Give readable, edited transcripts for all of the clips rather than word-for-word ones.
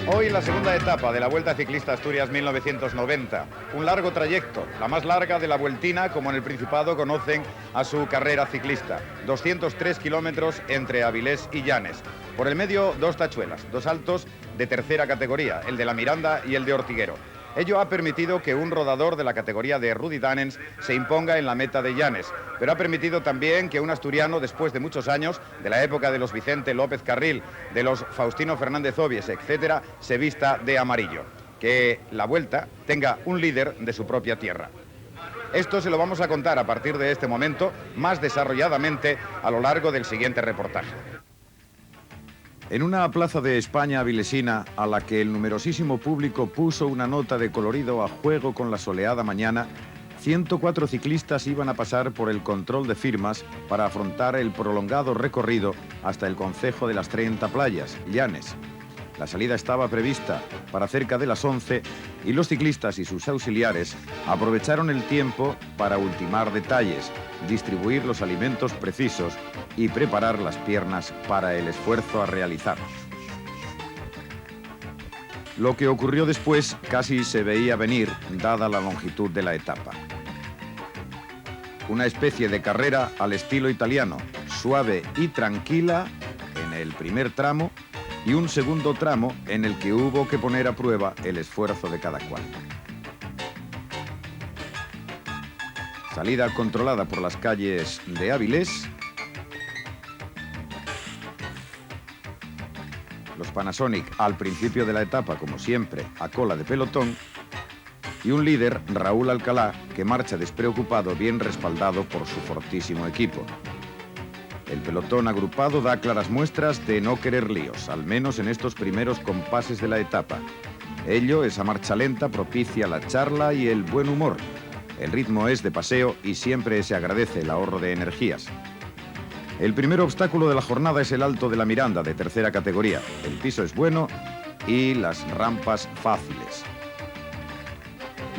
Hoy la segunda etapa de la Vuelta Ciclista Asturias 1990. Un largo trayecto, la más larga de la Vueltina, como en el Principado conocen a su carrera ciclista. 203 kilómetros entre Avilés y Llanes. Por el medio, dos tachuelas, dos saltos de tercera categoría, el de la Miranda y el de Ortiguero. Ello ha permitido que un rodador de la categoría de Rudy Danens se imponga en la meta de Llanes, pero ha permitido también que un asturiano, después de muchos años, de la época de los Vicente López Carril, de los Faustino Fernández Obies, etcétera, se vista de amarillo. Que la Vuelta tenga un líder de su propia tierra. Esto se lo vamos a contar a partir de este momento, más desarrolladamente a lo largo del siguiente reportaje. En una plaza de España avilesina, a la que el numerosísimo público puso una nota de colorido a juego con la soleada mañana, 104 ciclistas iban a pasar por el control de firmas para afrontar el prolongado recorrido hasta el concejo de las 30 Playas, Llanes. La salida estaba prevista para cerca de las 11 y los ciclistas y sus auxiliares aprovecharon el tiempo para ultimar detalles, distribuir los alimentos precisos y preparar las piernas para el esfuerzo a realizar. Lo que ocurrió después casi se veía venir, dada la longitud de la etapa. Una especie de carrera al estilo italiano, suave y tranquila en el primer tramo, y un segundo tramo en el que hubo que poner a prueba el esfuerzo de cada cual. Salida controlada por las calles de Avilés. Los Panasonic al principio de la etapa, como siempre, a cola de pelotón. Y un líder, Raúl Alcalá, que marcha despreocupado, bien respaldado por su fortísimo equipo. El pelotón agrupado da claras muestras de no querer líos, al menos en estos primeros compases de la etapa. Ello, esa marcha lenta, propicia la charla y el buen humor. El ritmo es de paseo y siempre se agradece el ahorro de energías. El primer obstáculo de la jornada es el Alto de la Miranda, de tercera categoría. El piso es bueno y las rampas fáciles.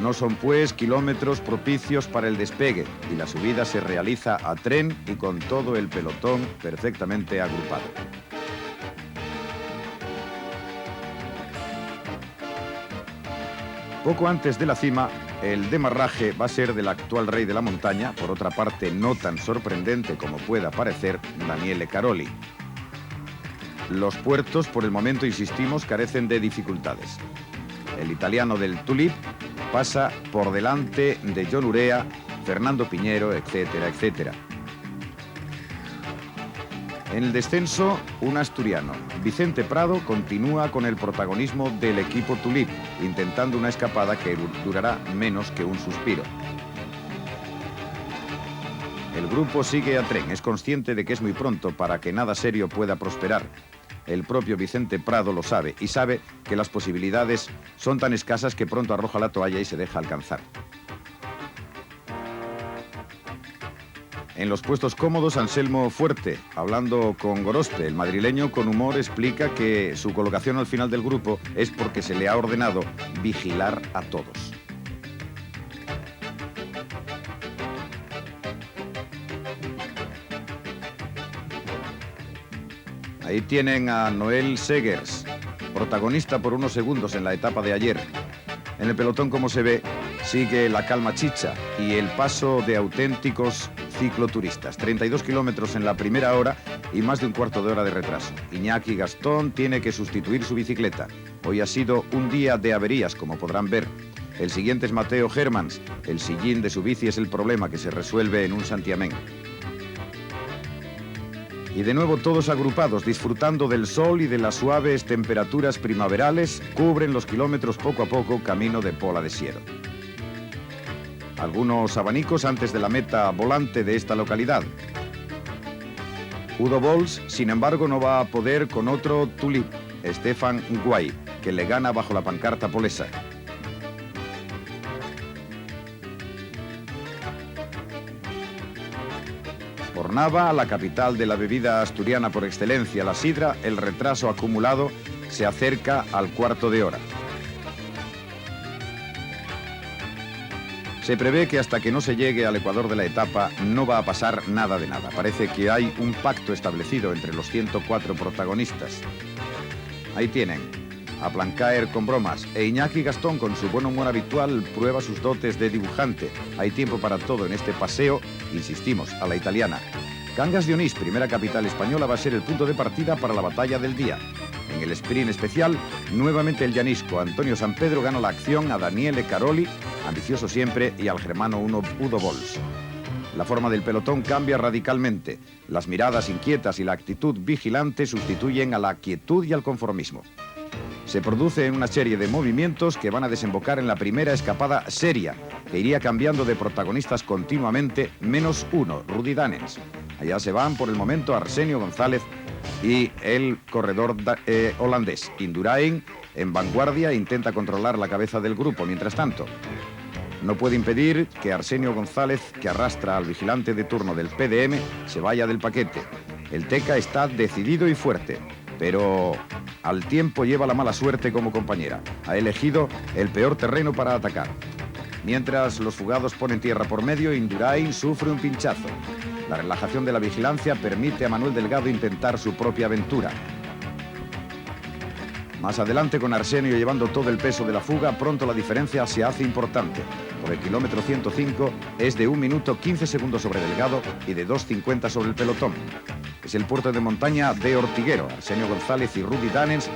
No son, pues, kilómetros propicios para el despegue y la subida se realiza a tren y con todo el pelotón perfectamente agrupado. Poco antes de la cima, el demarraje va a ser del actual rey de la montaña, por otra parte no tan sorprendente como pueda parecer, Daniele Caroli. Los puertos, por el momento, insistimos, carecen de dificultades. El italiano del Tulip pasa por delante de John Urea, Fernando Piñero, etcétera, etcétera. En el descenso, un asturiano, Vicente Prado, continúa con el protagonismo del equipo Tulip, intentando una escapada que durará menos que un suspiro. El grupo sigue a tren, es consciente de que es muy pronto para que nada serio pueda prosperar. El propio Vicente Prado lo sabe y sabe que las posibilidades son tan escasas que pronto arroja la toalla y se deja alcanzar. En los puestos cómodos, Anselmo Fuerte, hablando con Gorospe, el madrileño con humor explica que su colocación al final del grupo es porque se le ha ordenado vigilar a todos. Ahí tienen a Noel Segers, protagonista por unos segundos en la etapa de ayer. En el pelotón, como se ve, sigue la calma chicha y el paso de auténticos cicloturistas. 32 kilómetros en la primera hora y más de un cuarto de hora de retraso. Iñaki Gastón tiene que sustituir su bicicleta. Hoy ha sido un día de averías, como podrán ver. El siguiente es Mateo Hermans. El sillín de su bici es el problema que se resuelve en un santiamén. Y de nuevo todos agrupados, disfrutando del sol y de las suaves temperaturas primaverales, cubren los kilómetros poco a poco camino de Pola de Siero. Algunos abanicos antes de la meta volante de esta localidad. Udo Bols, sin embargo, no va a poder con otro Tulip, Stefan Guay, que le gana bajo la pancarta polesa. Por Nava, la capital de la bebida asturiana por excelencia, la sidra, el retraso acumulado se acerca al cuarto de hora. Se prevé que hasta que no se llegue al ecuador de la etapa no va a pasar nada de nada. Parece que hay un pacto establecido entre los 104 protagonistas. Ahí tienen a Plancaer con bromas e Iñaki Gastón, con su buen humor habitual, prueba sus dotes de dibujante. Hay tiempo para todo en este paseo, insistimos, a la italiana. Cangas de Onís, primera capital española, va a ser el punto de partida para la batalla del día. En el sprint especial, nuevamente el llanisco Antonio Sampedro gana la acción a Daniele Caroli, ambicioso siempre, y al germano Udo Bols. La forma del pelotón cambia radicalmente. Las miradas inquietas y la actitud vigilante sustituyen a la quietud y al conformismo. Se produce una serie de movimientos que van a desembocar en la primera escapada seria, que iría cambiando de protagonistas continuamente, menos uno, Rudi Danes. Allá se van por el momento Arsenio González y el corredor holandés. Indurain, en vanguardia, intenta controlar la cabeza del grupo. Mientras tanto, no puede impedir que Arsenio González, que arrastra al vigilante de turno del PDM, se vaya del paquete. El Teca está decidido y fuerte, pero al tiempo lleva la mala suerte como compañera. Ha elegido el peor terreno para atacar. Mientras los fugados ponen tierra por medio, Indurain sufre un pinchazo. La relajación de la vigilancia permite a Manuel Delgado intentar su propia aventura. Más adelante, con Arsenio llevando todo el peso de la fuga, pronto la diferencia se hace importante. Por el kilómetro 105 es de 1 minuto 15 segundos sobre Delgado y de 2:50 sobre el pelotón. Es el puerto de montaña de Ortiguero. Arsenio González y Rudi Danes,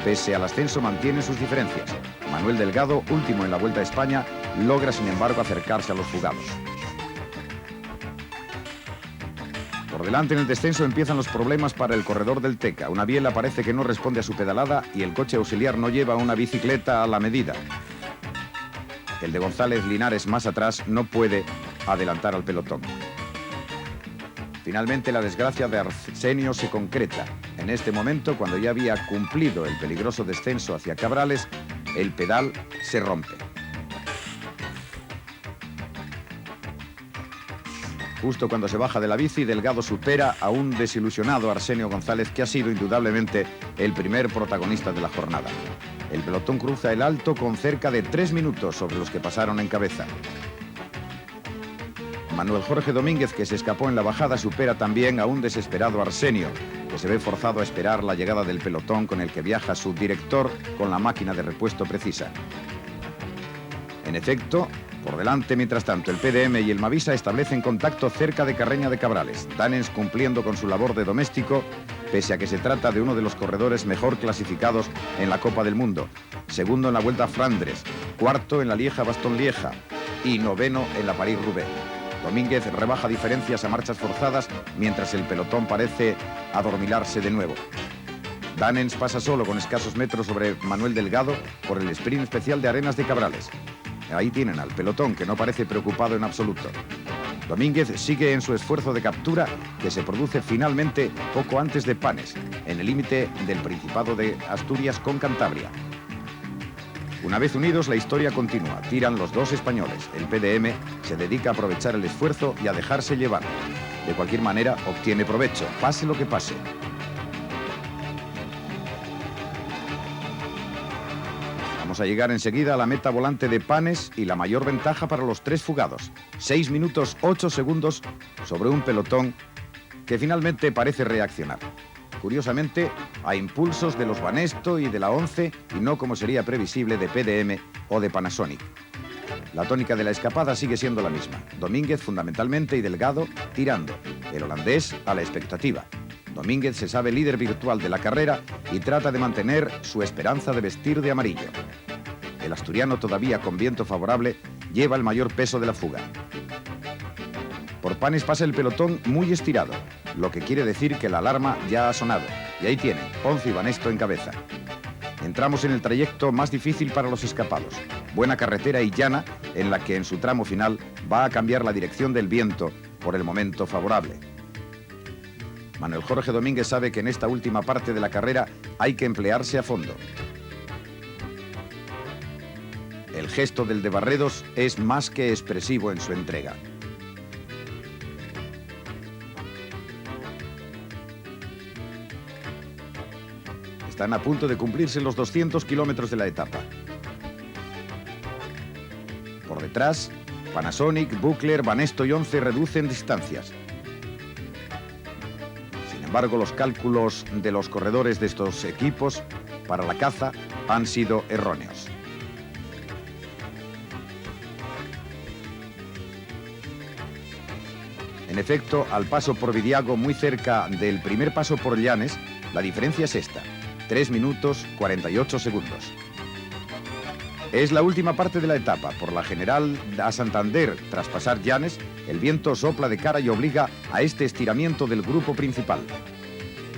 pese al ascenso, mantienen sus diferencias. Manuel Delgado, último en la Vuelta a España, logra sin embargo acercarse a los fugados. Por delante en el descenso empiezan los problemas para el corredor del Teca. Una biela parece que no responde a su pedalada y el coche auxiliar no lleva una bicicleta a la medida. El de González Linares, más atrás, no puede adelantar al pelotón. Finalmente la desgracia de Arsenio se concreta. En este momento, cuando ya había cumplido el peligroso descenso hacia Cabrales, el pedal se rompe. Justo cuando se baja de la bici, Delgado supera a un desilusionado Arsenio González, que ha sido indudablemente el primer protagonista de la jornada. El pelotón cruza el Alto con cerca de 3 minutos sobre los que pasaron en cabeza. Manuel Jorge Domínguez, que se escapó en la bajada, supera también a un desesperado Arsenio, que se ve forzado a esperar la llegada del pelotón con el que viaja su director con la máquina de repuesto precisa. En efecto, por delante, mientras tanto, el PDM y el Mavisa establecen contacto cerca de Carreña de Cabrales. Danes cumpliendo con su labor de doméstico, pese a que se trata de uno de los corredores mejor clasificados en la Copa del Mundo. Segundo en la Vuelta a Flandres, cuarto en la Lieja-Bastogne-Lieja y noveno en la París-Roubaix. Domínguez rebaja diferencias a marchas forzadas, mientras el pelotón parece adormilarse de nuevo. Danes pasa solo con escasos metros sobre Manuel Delgado por el sprint especial de Arenas de Cabrales. Ahí tienen al pelotón, que no parece preocupado en absoluto. Domínguez sigue en su esfuerzo de captura, que se produce finalmente poco antes de Panes, en el límite del Principado de Asturias con Cantabria. Una vez unidos, la historia continúa. Tiran los dos españoles. El PDM se dedica a aprovechar el esfuerzo y a dejarse llevar. De cualquier manera, obtiene provecho, pase lo que pase. Vamos a llegar enseguida a la meta volante de Panes y la mayor ventaja para los 3 fugados. 6 minutos 8 segundos sobre un pelotón que finalmente parece reaccionar. Curiosamente, a impulsos de los Banesto y de la 11 y no, como sería previsible, de PDM o de Panasonic. La tónica de la escapada sigue siendo la misma. Domínguez fundamentalmente y Delgado tirando. El holandés a la expectativa. Domínguez se sabe líder virtual de la carrera y trata de mantener su esperanza de vestir de amarillo. El asturiano, todavía con viento favorable, lleva el mayor peso de la fuga. Por Panes pasa el pelotón muy estirado, lo que quiere decir que la alarma ya ha sonado. Y ahí tienen, Ponce y Banesto en cabeza. Entramos en el trayecto más difícil para los escapados. Buena carretera y llana, en la que en su tramo final va a cambiar la dirección del viento por el momento favorable. Manuel Jorge Domínguez sabe que en esta última parte de la carrera hay que emplearse a fondo. El gesto del de Barredos es más que expresivo en su entrega. Están a punto de cumplirse los 200 kilómetros de la etapa. Por detrás, Panasonic, Buchler, Banesto y 11 reducen distancias. Sin embargo, los cálculos de los corredores de estos equipos para la caza han sido erróneos. En efecto, al paso por Vidiago, muy cerca del primer paso por Llanes, la diferencia es esta: 3 minutos 48 segundos. Es la última parte de la etapa. Por la general a Santander, tras pasar Llanes, el viento sopla de cara y obliga a este estiramiento del grupo principal.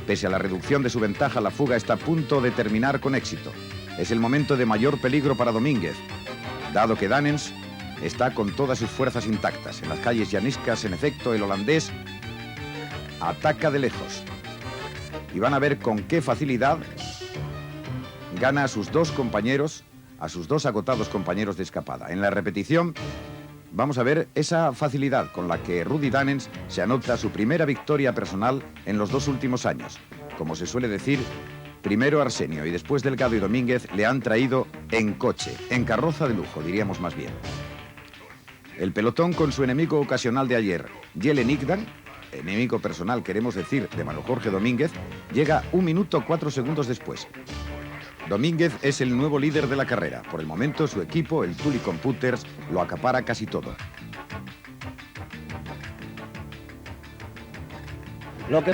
Pese a la reducción de su ventaja, la fuga está a punto de terminar con éxito. Es el momento de mayor peligro para Domínguez, dado que Danens está con todas sus fuerzas intactas. En las calles llanescas, en efecto, el holandés ataca de lejos. Y van a ver con qué facilidad gana a sus dos compañeros, a sus dos agotados compañeros de escapada. En la repetición vamos a ver esa facilidad con la que Rudy Danens se anota su primera victoria personal en los 2 últimos años. Como se suele decir, primero Arsenio y después Delgado y Domínguez le han traído en coche, en carroza de lujo, diríamos más bien. El pelotón con su enemigo ocasional de ayer, Jelle Nikdan, enemigo personal queremos decir de Manuel Jorge Domínguez, llega 1 minuto 4 segundos después. Domínguez es el nuevo líder de la carrera. Por el momento su equipo, el Tully Computers, lo acapara casi todo. Lo que